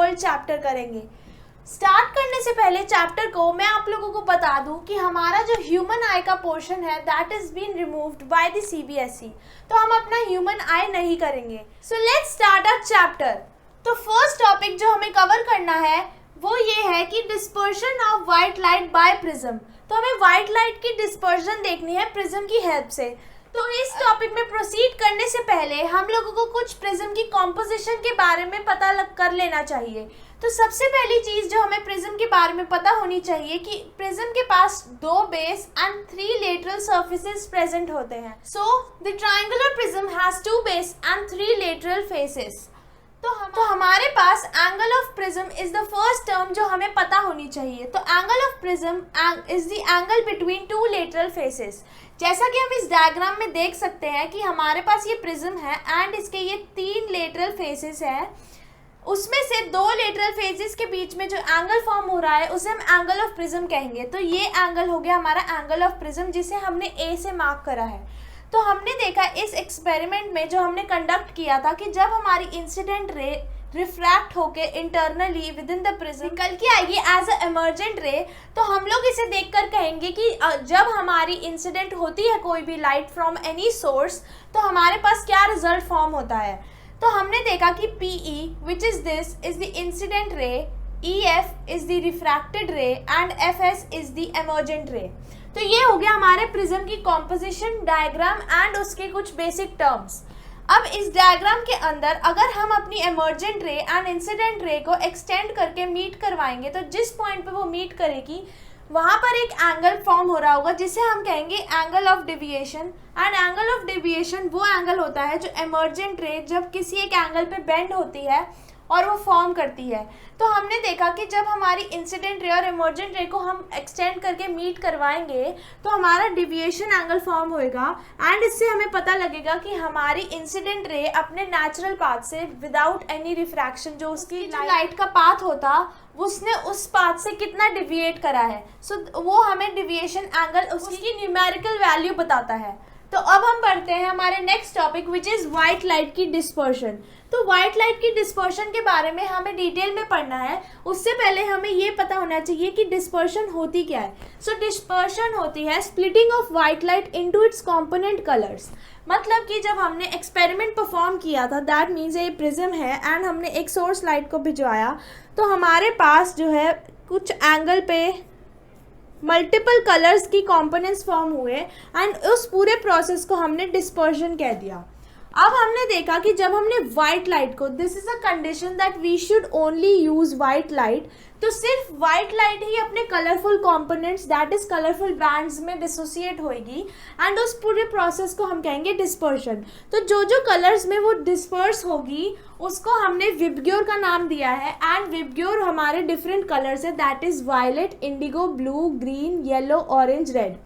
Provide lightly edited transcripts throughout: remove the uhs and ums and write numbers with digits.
Whole chapter करेंगे। Start करने से पहले चैप्टर को मैं आप लोगों को बता दूं कि हमारा जो ह्यूमन आई का पोर्शन है that is been removed by the CBSE, तो हम अपना ह्यूमन आई नहीं करेंगे। So let's start our chapter. तो फर्स्ट टॉपिक जो हमें कवर करना है वो ये है कि dispersion of white light by prism. तो हमें व्हाइट लाइट की डिस्पर्शन देखनी है प्रिज्म की हेल्प से। तो इस टॉपिक में प्रोसीड करने से पहले हम लोगों को कुछ प्रिज्म की कॉम्पोजिशन के बारे में पता कर लेना चाहिए। तो सबसे पहली चीज जो हमें प्रिज्म के बारे में पता होनी चाहिए कि प्रिज्म के पास 2 base and 3 lateral surfaces present होते हैं। So the triangular prism has 2 base and 3 lateral faces. तो हमारे पास angle of prism is the first term जो हमें पता होनी चाहिए। तो angle of prism is the angle between 2 lateral faces. जैसा कि हम इस डायग्राम में देख सकते हैं कि हमारे पास ये प्रिज्म है एंड इसके ये 3 लेटरल फेसेस हैं। उसमें से 2 लेटरल फेसेस के बीच में जो एंगल फॉर्म हो रहा है उसे हम एंगल ऑफ प्रिज्म कहेंगे। तो ये एंगल हो गया हमारा एंगल ऑफ प्रिज्म जिसे हमने ए से मार्क करा है। तो हमने देखा इस एक्सपेरिमेंट में जो हमने कंडक्ट किया था कि जब हमारी इंसिडेंट रे रिफ्रैक्ट होके internally with in the prism निकल के आएगी एज अ इमर्जेंट रे, तो हम लोग इसे देखकर कहेंगे कि जब हमारी इंसिडेंट होती है कोई भी लाइट फ्रॉम एनी सोर्स तो हमारे पास क्या रिजल्ट फॉर्म होता है। तो हमने देखा कि PE which is this is the incident ray, EF is the refracted रे and FS is the emergent रे। तो ये हो गया हमारे प्रिज्म की कॉम्पोजिशन डायग्राम एंड उसके कुछ बेसिक टर्म्स। अब इस डायग्राम के अंदर अगर हम अपनी इमर्जेंट रे एंड इंसिडेंट रे को एक्सटेंड करके मीट करवाएंगे तो जिस पॉइंट पे वो मीट करेगी वहाँ पर एक एंगल फॉर्म हो रहा होगा जिसे हम कहेंगे angle of deviation. And angle of deviation वो एंगल होता है जो इमर्जेंट रे जब किसी एक एंगल पे बेंड होती है और वो फॉर्म करती है। तो हमने देखा कि जब हमारी इंसिडेंट रे और इमर्जेंट रे को हम एक्सटेंड करके मीट करवाएंगे तो हमारा डेविएशन एंगल फॉर्म होएगा एंड इससे हमें पता लगेगा कि हमारी इंसिडेंट रे अपने नेचुरल पाथ से विदाउट एनी रिफ्रैक्शन जो उसकी लाइट का पाथ होता उसने उस पाथ से कितना डिविएट करा है। सो वो हमें डिविएशन एंगल उसकी न्यूमेरिकल वैल्यू बताता है। तो अब हम बढ़ते हैं हमारे next topic which is white light की डिस्पर्शन। तो व्हाइट लाइट की डिस्पर्शन के बारे में हमें डिटेल में पढ़ना है। उससे पहले हमें ये पता होना चाहिए कि डिस्पर्शन होती क्या है। सो डिस्पर्शन होती है splitting of white light into its component colours. मतलब कि जब हमने एक्सपेरिमेंट परफॉर्म किया था दैट मीन्स ये प्रिज्म है एंड हमने एक सोर्स लाइट को भिजवाया तो हमारे पास जो है कुछ एंगल पे मल्टीपल कलर्स की कंपोनेंट्स फॉर्म हुए एंड उस पूरे प्रोसेस को हमने डिस्पर्शन कह दिया। अब हमने देखा कि जब हमने व्हाइट लाइट को, this is a condition that we should only use white light, तो सिर्फ व्हाइट लाइट ही अपने colourful components that is colourful bands में डिसोसिएट होएगी एंड उस पूरे प्रोसेस को हम कहेंगे डिस्पर्शन। तो जो जो कलर्स में वो डिस्पर्स होगी उसको हमने विबग्योर का नाम दिया है एंड विबग्योर हमारे डिफरेंट कलर्स है that is violet, indigo, blue, green, yellow, orange, red.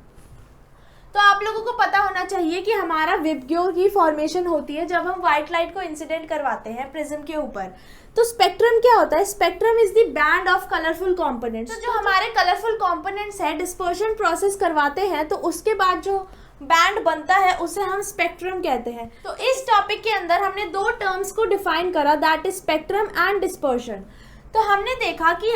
तो आप लोगों को पता होना चाहिए कि हमारा विबग्योर की फॉर्मेशन होती है जब हम व्हाइट लाइट को इंसिडेंट करवाते हैं प्रिज्म के ऊपर। तो स्पेक्ट्रम क्या होता है? Spectrum is the band of colourful components. तो जो हमारे कलरफुल कंपोनेंट्स है डिस्पर्शन प्रोसेस करवाते हैं तो उसके बाद जो बैंड बनता है उसे हम स्पेक्ट्रम कहते हैं। तो इस टॉपिक के अंदर हमने 2 टर्म्स को डिफाइन करा that is spectrum and dispersion. तो हमने देखा कि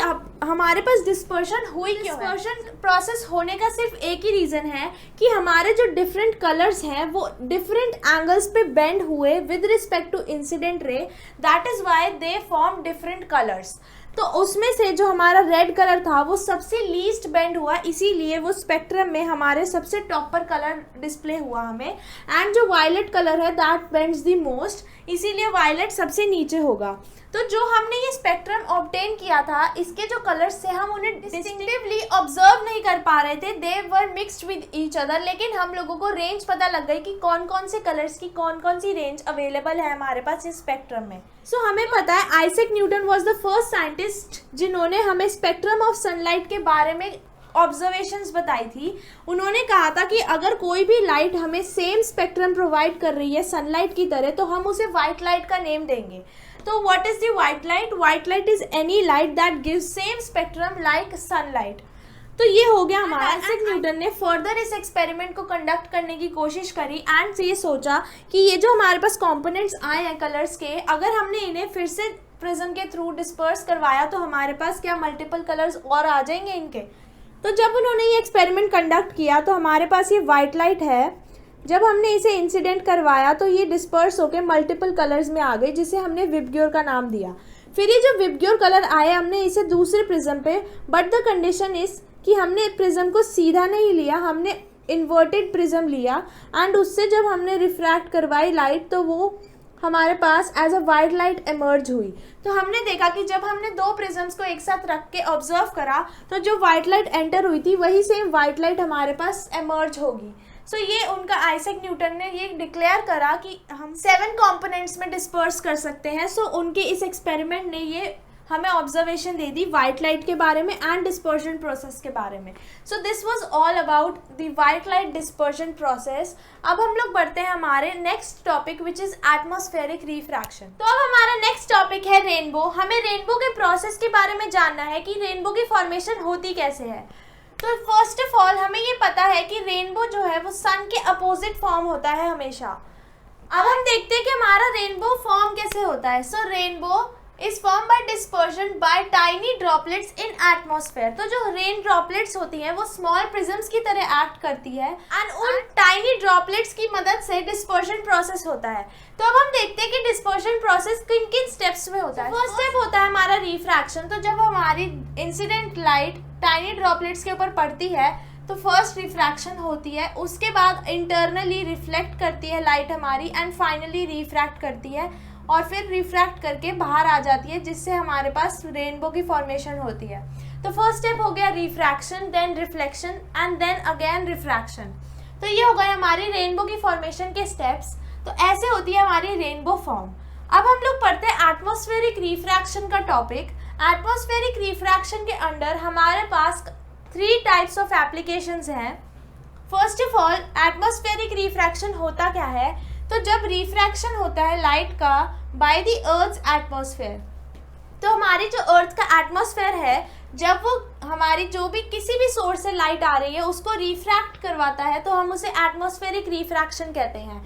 हमारे पास डिस्पर्शन हुई क्यों है। डिस्पर्शन प्रोसेस होने का सिर्फ एक ही रीज़न है कि हमारे जो डिफरेंट कलर्स हैं वो डिफरेंट एंगल्स पे बेंड हुए with respect to incident ray, that is why they form different colours. तो उसमें से जो हमारा रेड कलर था वो सबसे लीस्ट बेंड हुआ, इसीलिए वो स्पेक्ट्रम में हमारे सबसे टॉप पर कलर डिस्प्ले हुआ हमें। एंड जो वायलेट कलर है दैट बेंड्स द मोस्ट, इसीलिए वायलेट सबसे नीचे होगा। तो जो हमने ये स्पेक्ट्रम ऑब्टेन किया था इसके जो कलर्स थे हम उन्हें डिस्टिंक्टिवली ऑब्जर्व नहीं कर पा रहे थे, दे वर मिक्स्ड विद ईच अदर, लेकिन हम लोगों को रेंज पता लग गई कि कौन कौन से कलर्स की कौन कौन सी रेंज अवेलेबल है हमारे पास इस स्पेक्ट्रम में। सो हमें पता है Isaac Newton was the first scientist जिन्होंने हमें स्पेक्ट्रम ऑफ सनलाइट के बारे में ऑब्जर्वेशंस बताई थी। उन्होंने कहा था कि अगर कोई भी लाइट हमें सेम स्पेक्ट्रम प्रोवाइड कर रही है सनलाइट की तरह तो हम उसे व्हाइट लाइट का नेम देंगे। तो what is the white light? White light is any light that gives same spectrum like sunlight. तो ये हो गया हमारा। आइजैक न्यूटन ने फर्दर इस एक्सपेरिमेंट को कंडक्ट करने की कोशिश करी एंड ये सोचा कि ये जो हमारे पास कंपोनेंट्स आए हैं कलर्स के, अगर हमने इन्हें फिर से प्रिज्म के थ्रू डिस्पर्स करवाया तो हमारे पास क्या मल्टीपल कलर्स और आ जाएंगे इनके। तो जब उन्होंने ये एक्सपेरिमेंट कंडक्ट किया तो हमारे पास ये वाइट लाइट है, जब हमने इसे इंसिडेंट करवाया तो ये डिस्पर्स होकर मल्टीपल कलर्स में आ गई, जिसे हमने विबग्योर का नाम दिया। फिर ये जो विबग्योर कलर आए हमने इसे दूसरे प्रिज्म पे, बट द कंडीशन इज कि हमने प्रिज्म को सीधा नहीं लिया, हमने इन्वर्टेड प्रिज्म लिया एंड उससे जब हमने रिफ्रैक्ट करवाई लाइट तो वो हमारे पास as a white light emerge हुई। तो हमने देखा कि जब हमने दो प्रिज्म्स को एक साथ रख के ऑब्जर्व करा तो जो वाइट लाइट एंटर हुई थी वही सेम वाइट लाइट हमारे पास इमर्ज होगी। सो ये उनका आइजैक न्यूटन ने ये डिक्लेयर करा कि हम 7 कंपोनेंट्स में डिस्पर्स कर सकते हैं। सो उनके इस एक्सपेरिमेंट ने ये हमें observation they the white light के बारे में एंड डिस्पर्शन प्रोसेस के बारे में। So this was all about the white light dispersion process. अब हम लोग बढ़ते हैं हमारे next topic which is atmospheric refraction. तो अब हमारा नेक्स्ट टॉपिक है रेनबो। हमें रेनबो के प्रोसेस के बारे में जानना है कि रेनबो की फॉर्मेशन होती कैसे है। तो फर्स्ट ऑफ ऑल हमें ये पता है कि रेनबो जो है वो सन के अपोजिट फॉर्म होता है हमेशा। अब हम देखते हैं कि हमारा रेनबो फॉर्म कैसे होता है। So rainbow is form by dispersion by tiny droplets in atmosphere. तो जो रेन ड्रॉपलेट्स होती हैं वो स्मॉल प्रिज्म्स की तरह एक्ट करती है एंड उन टाइनी ड्रॉपलेट्स की मदद से डिस्पर्शन प्रोसेस होता है। तो अब हम देखते हैं कि डिस्पर्शन प्रोसेस किन किन स्टेप्स में होता है। फर्स्ट स्टेप होता है हमारा रिफ्रैक्शन। तो जब हमारी इंसिडेंट लाइट टाइनी ड्रॉपलेट्स के ऊपर पड़ती है तो फर्स्ट रिफ्रैक्शन होती है, उसके बाद इंटरनली रिफ्लेक्ट करती है लाइट हमारी एंड फाइनली रिफ्रैक्ट करती है और फिर रिफ्रैक्ट करके बाहर आ जाती है, जिससे हमारे पास रेनबो की फॉर्मेशन होती है। तो फर्स्ट स्टेप हो गया refraction, then reflection and then again refraction. तो ये हो गए हमारी रेनबो की फॉर्मेशन के स्टेप्स। तो ऐसे होती है हमारी रेनबो फॉर्म। अब हम लोग पढ़ते हैं एटमॉस्फेरिक रिफ्रैक्शन का टॉपिक। एटमॉस्फेरिक रिफ्रैक्शन के अंडर हमारे पास 3 टाइप्स ऑफ एप्लीकेशंस हैं। First of all atmospheric refraction होता क्या है। तो जब रिफ्रैक्शन होता है लाइट का बाय द अर्थ्स एटमॉस्फेयर, तो हमारी जो अर्थ का एटमॉस्फेयर है जब वो हमारी जो भी किसी भी सोर्स से लाइट आ रही है उसको रिफ्रैक्ट करवाता है तो हम उसे एटमॉस्फेरिक रिफ्रैक्शन कहते हैं।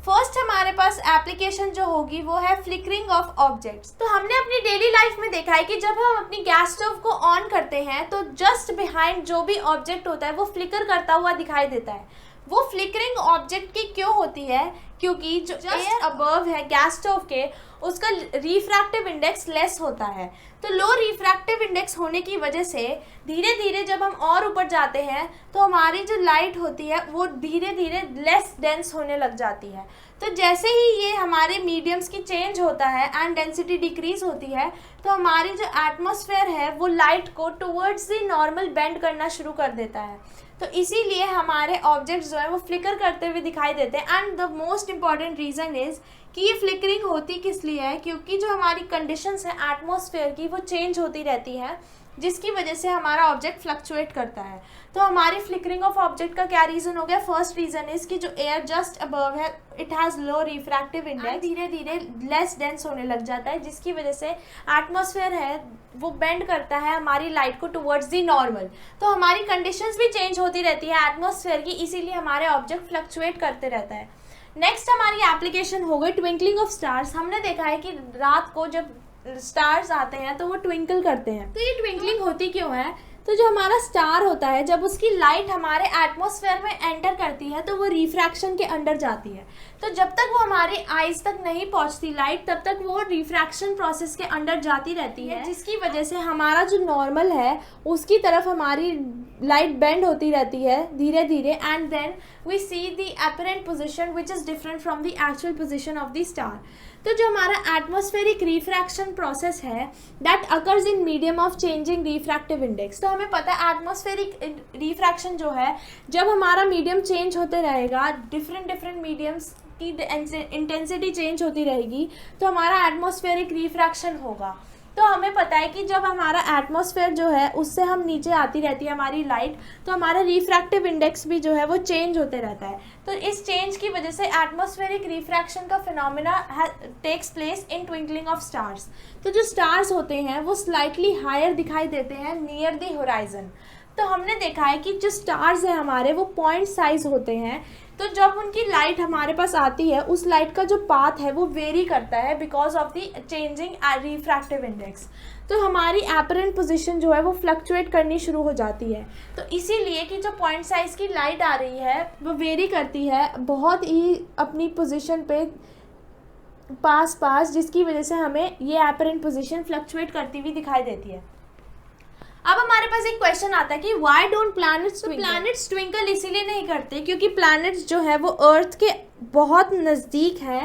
फर्स्ट हमारे पास एप्लीकेशन जो होगी वो है फ्लिकरिंग ऑफ ऑब्जेक्ट्स। तो हमने अपनी डेली लाइफ में देखा है कि जब हम अपनी गैस स्टोव को ऑन करते हैं तो जस्ट बिहाइंड जो भी ऑब्जेक्ट होता है वो फ्लिकर करता हुआ दिखाई देता है। वो फ्लिकरिंग ऑब्जेक्ट की क्यों होती है, क्योंकि जो एयर अबव है गैस स्टोव के उसका रिफ्रैक्टिव इंडेक्स लेस होता है। तो लो रिफ्रैक्टिव इंडेक्स होने की वजह से धीरे धीरे जब हम और ऊपर जाते हैं तो हमारी जो लाइट होती है वो धीरे धीरे लेस डेंस होने लग जाती है। तो जैसे ही ये हमारे मीडियम्स की चेंज होता है एंड डेंसिटी डिक्रीज होती है तो हमारी जो एटमॉस्फेयर है वो लाइट को टुवर्ड्स द नॉर्मल बेंड करना शुरू कर देता है। तो इसीलिए हमारे ऑब्जेक्ट्स जो है वो फ्लिकर करते हुए दिखाई देते हैं। And the most important reason is कि ये फ्लिकरिंग होती किस लिए है, क्योंकि जो हमारी कंडीशंस हैं एटमॉस्फेयर की वो चेंज होती रहती हैं, जिसकी वजह से हमारा ऑब्जेक्ट फ्लक्चुएट करता है। तो हमारी फ्लिकरिंग ऑफ ऑब्जेक्ट का क्या रीज़न हो गया। फर्स्ट रीज़न इज़ कि जो एयर जस्ट अबव है it has low refractive index, धीरे धीरे लेस डेंस होने लग जाता है, जिसकी वजह से एटमॉस्फेयर है वो बेंड करता है हमारी लाइट को टुवर्ड्स दी नॉर्मल। तो हमारी कंडीशंस भी चेंज होती रहती है एटमॉस्फेयर की, इसीलिए हमारे ऑब्जेक्ट फ्लक्चुएट करते रहता है। नेक्स्ट हमारी एप्लीकेशन हो गई ट्विंकलिंग ऑफ स्टार्स। हमने देखा है कि रात को जब स्टार्स आते हैं तो वो ट्विंकल करते हैं। तो ये ट्विंकलिंग होती क्यों है। तो जो हमारा स्टार होता है जब उसकी लाइट हमारे एटमॉस्फेयर में एंटर करती है तो वो रिफ्रैक्शन के अंडर जाती है। तो जब तक वो हमारी आइज तक नहीं पहुंचती लाइट तब तक वो रिफ्रैक्शन प्रोसेस के अंडर जाती रहती है, जिसकी वजह से हमारा जो नॉर्मल है उसकी तरफ हमारी लाइट बेंड होती रहती है धीरे धीरे and then we see the apparent position which is different from the actual position of the star. तो जो हमारा एटमॉस्फेरिक रिफ्रैक्शन प्रोसेस है that occurs in medium of changing refractive index. तो हमें पता है एटमॉस्फेरिक रिफ्रैक्शन जो है जब हमारा मीडियम चेंज होते रहेगा, डिफरेंट मीडियम्स की इंटेंसिटी चेंज होती रहेगी तो हमारा एटमॉस्फेरिक रिफ्रैक्शन होगा। तो हमें पता है कि जब हमारा एटमॉस्फेयर जो है उससे हम नीचे आती रहती है हमारी लाइट तो हमारा रिफ्रैक्टिव इंडेक्स भी जो है वो चेंज होते रहता है। तो इस चेंज की वजह से एटमॉस्फेरिक रिफ्रैक्शन का phenomena takes place in twinkling of stars. तो जो स्टार्स होते हैं वो स्लाइटली हायर दिखाई देते हैं नियर द होराइजन। तो हमने देखा है कि जो स्टार्स हैं हमारे वो पॉइंट साइज होते हैं, तो जब उनकी लाइट हमारे पास आती है उस लाइट का जो पाथ है वो वेरी करता है because of the changing refractive index. तो हमारी एपरेंट पोजीशन जो है वो फ्लक्चुएट करनी शुरू हो जाती है। तो इसीलिए कि जो पॉइंट साइज की लाइट आ रही है वो वेरी करती है बहुत ही अपनी पोजीशन पे पास, जिसकी वजह से हमें ये एपरेंट पोजीशन फ्लक्चुएट करती हुई दिखाई देती है। अब हमारे पास एक क्वेश्चन आता है कि why don't planets twinkle. Planets twinkle इसीलिए नहीं करते क्योंकि प्लैनेट्स जो है वो अर्थ के बहुत नज़दीक है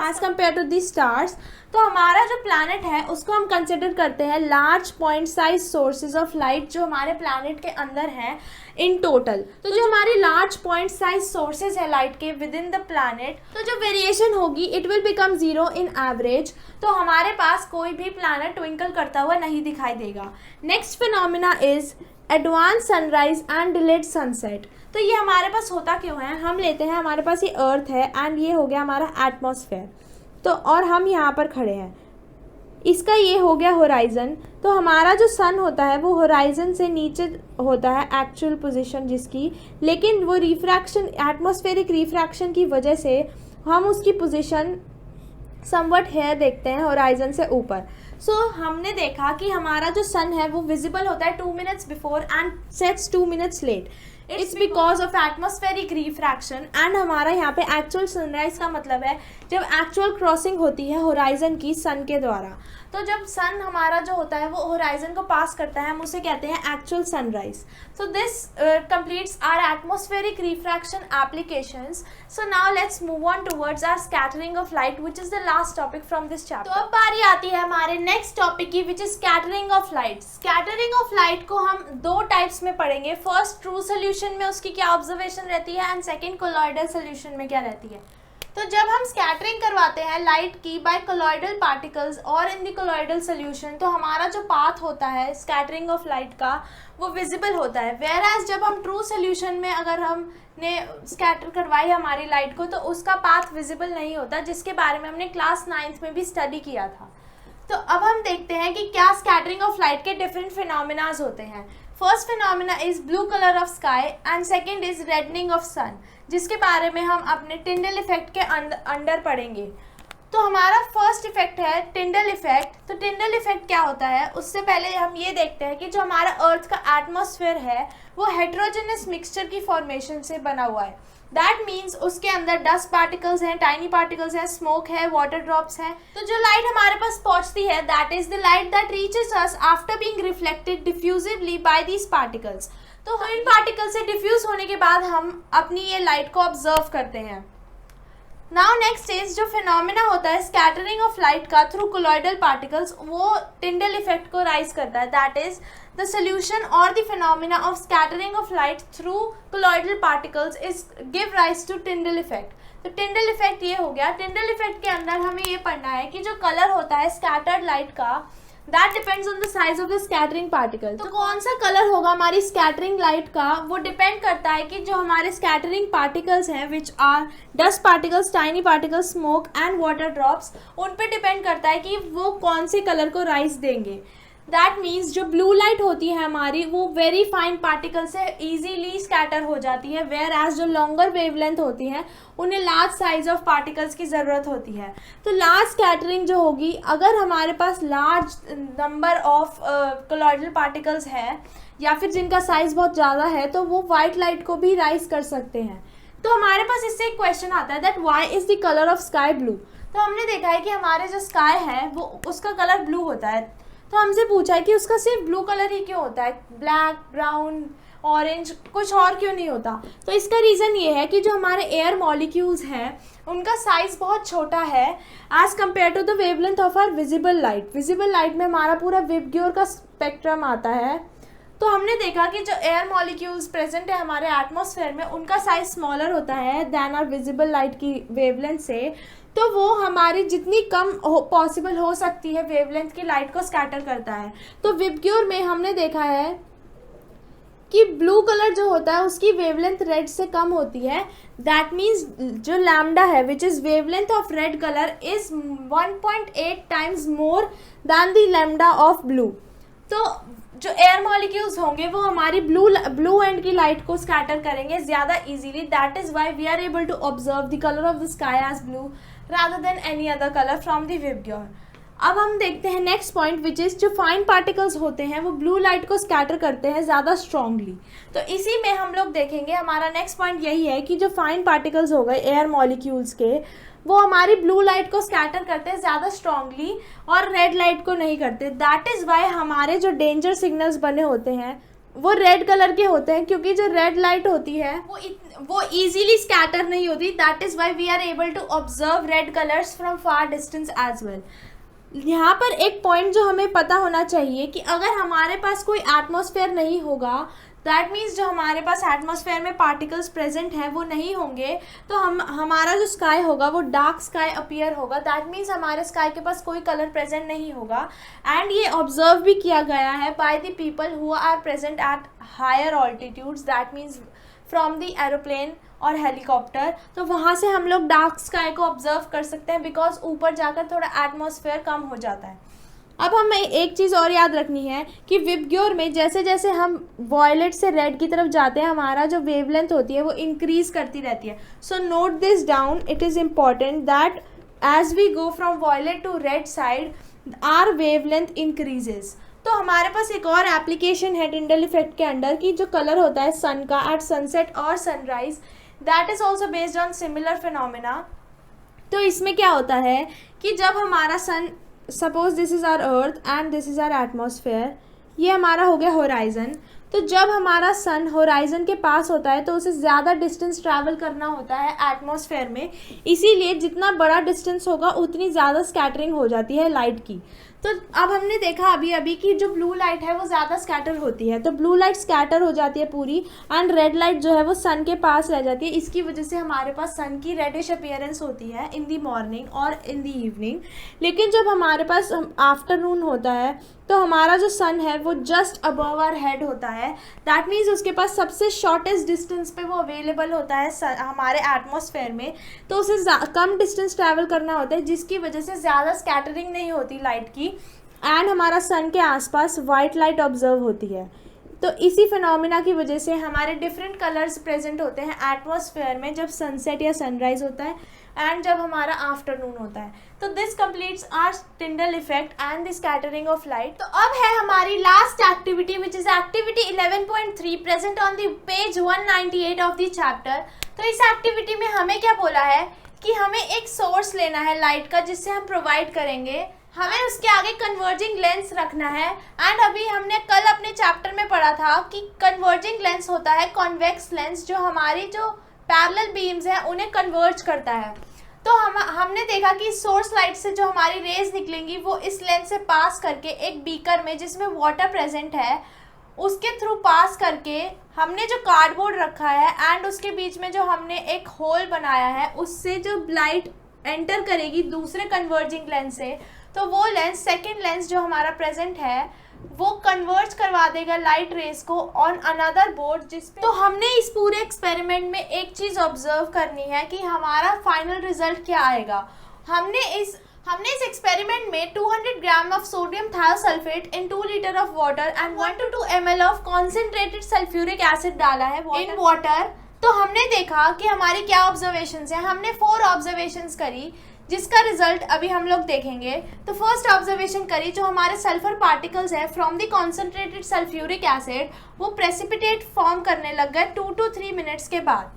as compare to the stars. तो हमारा जो प्लैनेट है उसको हम कंसिडर करते हैं large point size sources of light जो हमारे प्लैनेट के अंदर हैं इन टोटल। तो जो हमारी लार्ज पॉइंट साइज सोर्सेज है लाइट के विद इन द प्लैनेट, तो जो वेरिएशन होगी it will become zero in average. तो हमारे पास कोई भी प्लैनेट ट्विंकल करता हुआ नहीं दिखाई देगा। Next phenomena is advance sunrise and delayed sunset. तो ये हमारे पास होता क्यों है, हम लेते हैं हमारे पास ये अर्थ है एंड ये हो गया हमारा एटमॉस्फेयर, तो और हम यहाँ पर खड़े हैं, इसका ये हो गया होराइज़न। तो हमारा जो सन होता है वो होराइज़न से नीचे होता है एक्चुअल पोजीशन जिसकी, लेकिन वो रिफ्रैक्शन एटमॉस्फेरिक रिफ्रैक्शन की वजह से हम उसकी पोजीशन समवट हेयर देखते हैं होराइज़न से ऊपर। सो हमने देखा कि हमारा जो सन है वो विजिबल होता है 2 minutes before and sets 2 minutes late. It's because of atmospheric refraction. And हमारा यहाँ पे एक्चुअल सनराइज का मतलब है जब एक्चुअल क्रॉसिंग होती है होराइज़न की सन के द्वारा। तो जब सन हमारा जो होता है वो होराइज़न को पास करता है हम उसे कहते हैं actual sunrise. So this completes our atmospheric refraction applications. So now let's move on towards our scattering of light which is the last topic from this chapter. तो अब बारी आती है हमारे नेक्स्ट टॉपिक की which is scattering of light. Scattering of light को हम 2 types में पढ़ेंगे। फर्स्ट ट्रू सोल्यूशन में उसकी क्या ऑब्जर्वेशन रहती है एंड सेकेंड कोलॉइडल सोल्यूशन में क्या रहती है। तो जब हम स्कैटरिंग करवाते हैं लाइट की बाय कोलॉइडल पार्टिकल्स और इन द कोलॉइडल सोल्यूशन, तो हमारा जो पाथ होता है स्कैटरिंग ऑफ लाइट का वो विजिबल होता है। वेयर एज जब हम ट्रू सोल्यूशन में अगर हमने स्कैटर करवाई हमारी लाइट को तो उसका पाथ विजिबल नहीं होता, जिसके बारे में हमने क्लास 9th में भी स्टडी किया था। तो अब हम देखते हैं कि क्या स्कैटरिंग ऑफ लाइट के डिफरेंट फिनोमिनाज होते हैं। First phenomena is blue colour of sky and second is reddening of sun, जिसके बारे में हम अपने टिंडल इफेक्ट के अंडर पढ़ेंगे। तो हमारा फर्स्ट इफेक्ट है टिंडल इफेक्ट। तो टिंडल इफेक्ट क्या होता है, उससे पहले हम ये देखते हैं कि जो हमारा अर्थ का एटमॉस्फेयर है वो हेट्रोजेनस मिक्सचर की फॉर्मेशन से बना हुआ है। दैट मीन्स उसके अंदर डस्ट पार्टिकल्स हैं, टाइनी पार्टिकल्स हैं, स्मोक है, वाटर ड्रॉप्स हैं। तो जो लाइट हमारे पास पहुंचती है that is the light that reaches us after being reflected diffusively by these particles. तो इन पार्टिकल से डिफ्यूज होने के बाद हम अपनी ये लाइट को ऑब्जर्व करते हैं। नाउ नेक्स्ट इज जो फिनोमिना होता है स्कैटरिंग ऑफ लाइट का थ्रू कोलॉइडल पार्टिकल्स, वो टिंडल इफेक्ट को राइज करता है। दैट इज द सोल्यूशन और the phenomena of scattering of light through colloidal particles is give rise to Tyndall effect. तो टिंडल इफेक्ट ये हो गया। टिंडल इफेक्ट के अंदर हमें ये पढ़ना है कि जो कलर होता है स्कैटर्ड लाइट का that depends on the size of the scattering particle. तो कौन सा कलर होगा हमारी स्कैटरिंग लाइट का वो डिपेंड करता है कि जो हमारे स्कैटरिंग पार्टिकल्स हैं which are dust particles, tiny particles, smoke and water drops, उन पे डिपेंड करता है कि वो कौन से कलर को राइज देंगे। दैट मीन्स जो ब्लू लाइट होती है हमारी वो वेरी फाइन पार्टिकल से ईजीली स्कैटर हो जाती है, वेयर एज जो लॉन्गर वेवलेंथ होती हैं उन्हें लार्ज साइज ऑफ पार्टिकल्स की ज़रूरत होती है। तो लार्ज स्कैटरिंग जो होगी, अगर हमारे पास large number of colloidal particles है या फिर जिनका साइज़ बहुत ज़्यादा है, तो वो वाइट लाइट को भी राइज कर सकते हैं। तो हमारे पास इससे एक क्वेश्चन आता है that why is the colour of sky blue. तो हमने देखा है कि हमारे जो स्काई है वो उसका कलर ब्लू होता है। तो हमसे पूछा है कि उसका सिर्फ ब्लू कलर ही क्यों होता है, ब्लैक, ब्राउन, ऑरेंज कुछ और क्यों नहीं होता। तो इसका रीज़न ये है कि जो हमारे एयर मॉलिक्यूल्स हैं उनका साइज़ बहुत छोटा है as compare to the wavelength of our visible light. Visible light में हमारा पूरा विबग्योर का स्पेक्ट्रम आता है। तो हमने देखा कि जो एयर मॉलिक्यूल्स प्रेजेंट है हमारे एटमॉस्फेयर में उनका साइज स्मॉलर होता है दैन आवर विजिबल लाइट की वेवलेंथ से। तो वो हमारी जितनी कम पॉसिबल हो सकती है वेवलेंथ की लाइट को स्कैटर करता है। तो विबग्योर में हमने देखा है कि ब्लू कलर जो होता है उसकी वेवलेंथ रेड से कम होती है। दैट मीन्स जो लैम्डा है which is wavelength of red colour is 1.8 times more than the lambda of blue. तो जो एयर मॉलिक्यूल्स होंगे वो हमारी ब्लू एंड की लाइट को स्कैटर करेंगे ज़्यादा easily. That is why we are able to observe the colour of the sky as blue rather than any other colour from the VIBGYOR. अब हम देखते हैं नेक्स्ट पॉइंट विच इज़ जो fine particles होते हैं वो ब्लू लाइट को scatter करते हैं ज़्यादा स्ट्रांगली. तो इसी में हम लोग देखेंगे हमारा नेक्स्ट पॉइंट यही है कि जो फाइन पार्टिकल्स हो गए एयर मॉलिक्यूल्स के वो हमारी ब्लू लाइट को स्कैटर करते हैं ज़्यादा स्ट्रांगली और रेड लाइट को नहीं करते. दैट इज़ वाई हमारे जो डेंजर सिग्नल्स बने होते हैं वो रेड कलर के होते हैं, क्योंकि जो रेड लाइट होती है वो इजीली स्कैटर नहीं होती. That is why we are able to observe red colours from far distance as well. यहाँ पर एक पॉइंट जो हमें पता होना चाहिए कि अगर हमारे पास कोई एटमॉस्फेयर नहीं होगा, दैट मीन्स जो हमारे पास एटमॉस्फेयर में पार्टिकल्स प्रेजेंट हैं वो नहीं होंगे, तो हमारा जो स्काई होगा वो डार्क स्काई अपीयर होगा. दैट मीन्स हमारे स्काई के पास कोई कलर प्रेजेंट नहीं होगा. एंड ये ऑब्जर्व भी किया गया है by the people who are present at higher altitudes. That means from the aeroplane और हेलीकॉप्टर. तो वहाँ से हम लोग डार्क स्काई को ऑब्जर्व कर सकते हैं बिकॉज ऊपर जाकर थोड़ा एटमॉस्फेयर कम हो जाता है. अब हमें एक चीज़ और याद रखनी है कि विबग्योर में जैसे जैसे हम वॉयलेट से रेड की तरफ जाते हैं हमारा जो वेवलेंथ होती है वो इंक्रीज करती रहती है. So note this down, it is important that as we go from violet to red side are wavelength increases. तो हमारे पास एक और एप्लीकेशन है टिंडल इफेक्ट के अंडर की जो कलर होता है सन का एट सनसेट और sunrise, that is also based on similar phenomena. तो इसमें क्या होता है कि जब हमारा sun, suppose this is our earth and this is our atmosphere, ये हमारा हो गया होराइज़न. तो जब हमारा सन होराइज़न के पास होता है तो उसे ज़्यादा डिस्टेंस ट्रैवल करना होता है एटमॉस्फेयर में, इसीलिए जितना बड़ा डिस्टेंस होगा उतनी ज़्यादा स्कैटरिंग हो जाती है लाइट की. तो अब हमने देखा अभी अभी कि जो ब्लू लाइट है वो ज़्यादा स्कैटर होती है, तो ब्लू लाइट स्कैटर हो जाती है पूरी एंड रेड लाइट जो है वो सन के पास रह जाती है. इसकी वजह से हमारे पास सन की रेडिश अपीयरेंस होती है इन दी मॉर्निंग और इन दी इवनिंग. लेकिन जब हमारे पास आफ्टरनून होता है तो हमारा जो सन है वो जस्ट अबव आवर हेड होता है. दैट मीन्स उसके पास सबसे शॉर्टेस्ट डिस्टेंस पे वो अवेलेबल होता है हमारे एटमॉस्फेयर में, तो उसे कम डिस्टेंस ट्रैवल करना होता है जिसकी वजह से ज़्यादा स्कैटरिंग नहीं होती लाइट की एंड हमारा सन के आसपास वाइट लाइट ऑब्जर्व होती है. तो इसी फिनोमिना की वजह से हमारे डिफरेंट कलर्स प्रेजेंट होते हैं एटमॉस्फेयर में जब सनसेट या सनराइज होता है एंड जब हमारा आफ्टरनून होता है. तो this completes our Tyndall effect and the scattering of light. तो अब है हमारी last activity which is activity 11.3 present on the page 198 of the chapter. तो इस एक्टिविटी में हमें क्या बोला है कि हमें एक सोर्स लेना है लाइट का जिससे हम प्रोवाइड करेंगे, हमें उसके आगे कन्वर्जिंग लेंस रखना है. एंड अभी हमने कल अपने चैप्टर में पढ़ा था कि कन्वर्जिंग लेंस होता है कॉन्वेक्स लेंस जो हमारी जो पैरेलल बीम्स हैं उन्हें कन्वर्ज करता है. तो हमने देखा कि सोर्स लाइट से जो हमारी रेज निकलेंगी वो इस लेंस से पास करके एक बीकर में जिसमें वाटर प्रेजेंट है उसके थ्रू पास करके हमने जो कार्डबोर्ड रखा है एंड उसके बीच में जो हमने एक होल बनाया है उससे जो लाइट एंटर करेगी दूसरे कन्वर्जिंग लेंस से, तो वो लेंस सेकेंड लेंस जो हमारा प्रेजेंट है वो कन्वर्ज करवा देगा लाइट रेज को ऑन अनदर बोर्ड जिसपे. तो हमने इस पूरे एक्सपेरिमेंट में एक चीज़ ऑब्जर्व करनी है कि हमारा फाइनल रिजल्ट क्या आएगा. हमने इस एक्सपेरिमेंट में 200 gram of sodium thiosulphate in 2 litre of water and 1 to 2 ml of concentrated sulphuric acid डाला है इन वाटर. तो हमने देखा कि हमारी क्या ऑब्जर्वेशंस हैं. हमने 4 ऑब्जर्वेशंस करी जिसका रिजल्ट अभी हम लोग देखेंगे. तो फर्स्ट ऑब्जर्वेशन करी जो हमारे सल्फर पार्टिकल्स है from the concentrated sulphuric acid वो प्रेसिपिटेट फॉर्म करने लग गए 2 to 3 मिनट्स के बाद.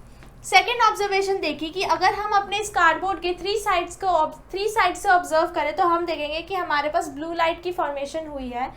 सेकेंड ऑब्जर्वेशन देखी कि अगर हम अपने इस कार्डबोर्ड के 3 साइड से ऑब्जर्व करें तो हम देखेंगे कि हमारे पास ब्लू लाइट की फॉर्मेशन हुई है.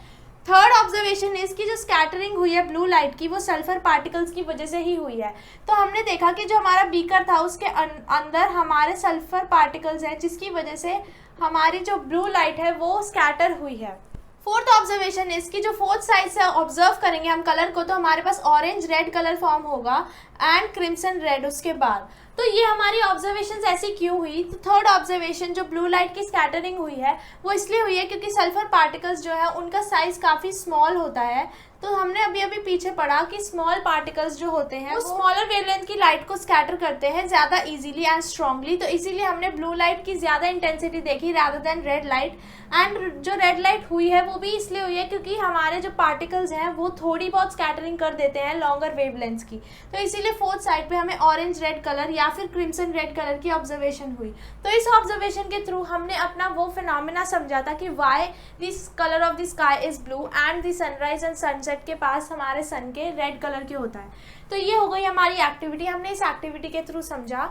थर्ड ऑब्जर्वेशन है इसकी जो स्कैटरिंग हुई है ब्लू लाइट की वो सल्फर पार्टिकल्स की वजह से ही हुई है. तो हमने देखा कि जो हमारा बीकर था उसके अंदर हमारे सल्फर पार्टिकल्स हैं जिसकी वजह से हमारी जो ब्लू लाइट है वो स्कैटर हुई है. फोर्थ ऑब्जर्वेशन है इसकी जो फोर्थ साइड से ऑब्जर्व करेंगे हम कलर को तो हमारे पास ऑरेंज रेड कलर फॉर्म होगा एंड क्रिम्सन रेड उसके बाद. तो ये हमारी ऑब्जर्वेशंस ऐसी क्यों हुई. तो थर्ड ऑब्जर्वेशन जो ब्लू लाइट की स्कैटरिंग हुई है वो इसलिए हुई है क्योंकि सल्फर पार्टिकल्स जो है उनका साइज काफ़ी स्मॉल होता है. तो हमने अभी अभी पीछे पढ़ा कि स्मॉल पार्टिकल्स जो होते हैं वो स्मॉलर वेवलेंथ की लाइट को स्कैटर करते हैं ज़्यादा इजीली एंड स्ट्रांगली, तो इसीलिए हमने ब्लू लाइट की ज़्यादा इंटेंसिटी देखी rather than red light. And जो रेड लाइट हुई है वो भी इसलिए हुई है क्योंकि हमारे जो पार्टिकल्स हैं वो थोड़ी बहुत स्कैटरिंग कर देते हैं लॉन्गर वेवलेंथ्स की, तो इसीलिए फोर्थ साइड पे हमें ऑरेंज रेड कलर या फिर क्रिम्सन रेड कलर की ऑब्जर्वेशन हुई। तो इस ऑब्जर्वेशन के थ्रू हमने अपना वो फिनोमेना समझा था कि why this colour of the sky is blue and the sunrise and sunset के पास हमारे सन के रेड कलर के होता है। तो ये हो गई हमारी एक्टिविटी, हमने इस एक्टिविटी के थ्रू समझा।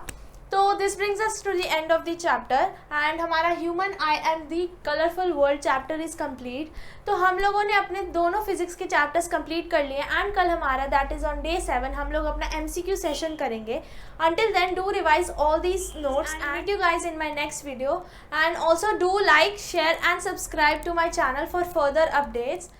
तो this brings us to the end of the chapter and हमारा human eye and the colourful world chapter is complete. तो हम लोगों ने अपने दोनों फिजिक्स के चैप्टर्स कंप्लीट कर लिए एंड कल हमारा दैट इज ऑन डे 7 हम लोग अपना MCQ सेशन करेंगे। Until then, do revise all these notes and meet you guys in my next video, and also do like, share and subscribe to my channel for further updates.